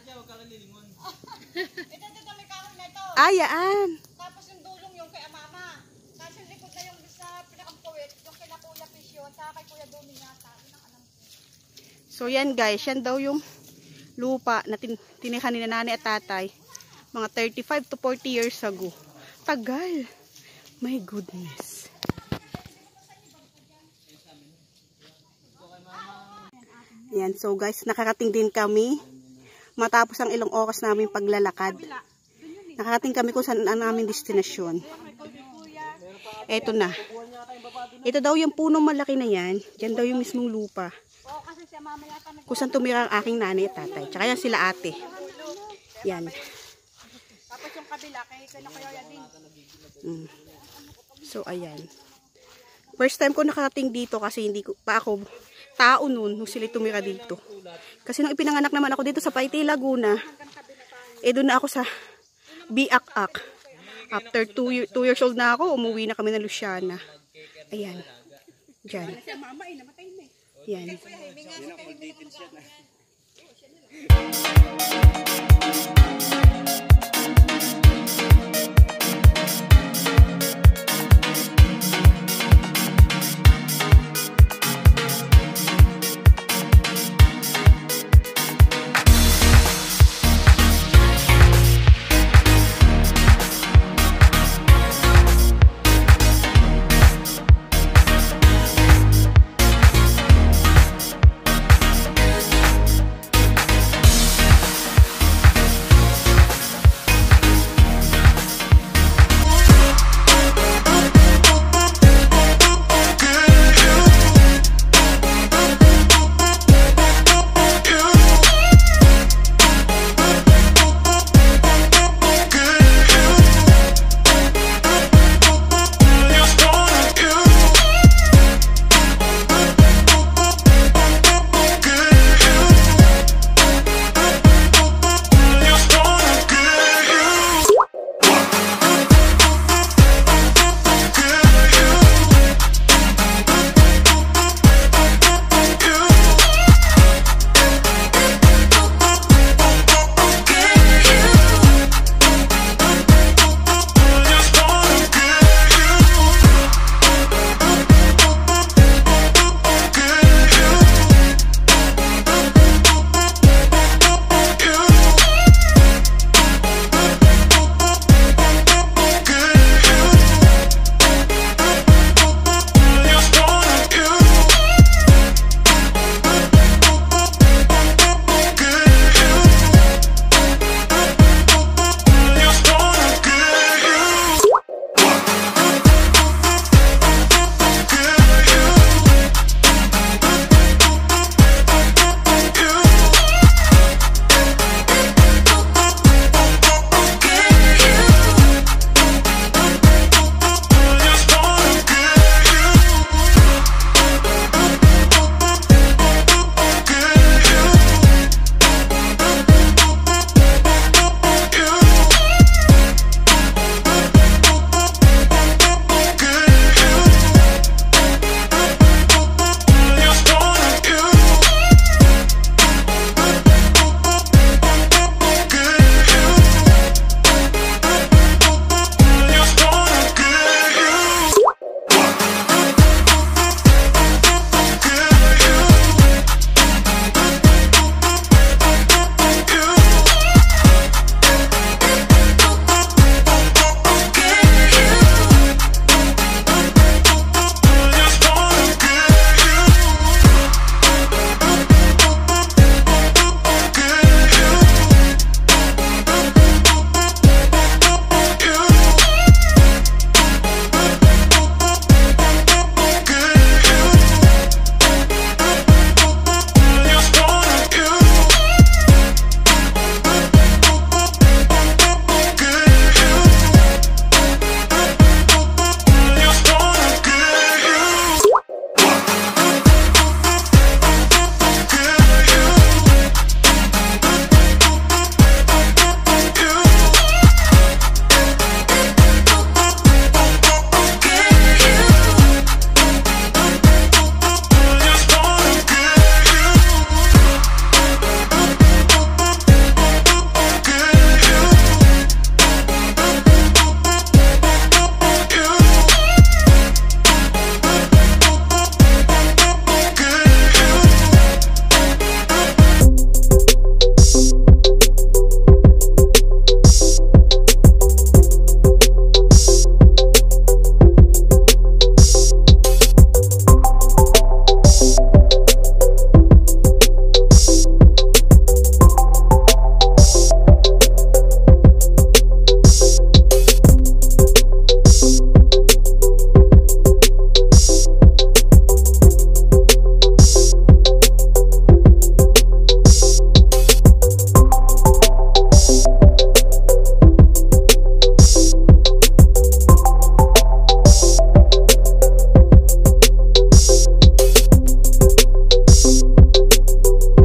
Ito may kahoy na ito. Ayaan. Tapos yung dulong yung kay mama. Tapos yung likod na yung sa pinakapuwit, yung kay na Kuya Pisyo, sa kay Kuya Domi yata. Yun ang alam ko. So yan guys, yan daw yung lupa na tinihan ni nanay at tatay. Mga 35 to 40 years ago. Tagal. My goodness. Yan, so guys, nakarating din kami. Matapos ang ilang oras namin paglalakad. Nakarating kami kung saan ang aming destinasyon. Eto na. Ito daw yung punong malaki na yan. Diyan daw yung mismong lupa. Kung saan tumira ang aking nanay at tatay. Tsaka yan sila ate. Yan. Tapos yung kabila, kay Kuya din. So, ayan. First time ko nakarating dito kasi hindi ko pa ako tao noon nung sila tumira dito. Kasi nung ipinanganak naman ako dito sa Paiti, Laguna, doon na ako sa Biak-ak. After 2 years old na ako, umuwi na kami ng Luciana. Ayan. Diyan. Yan.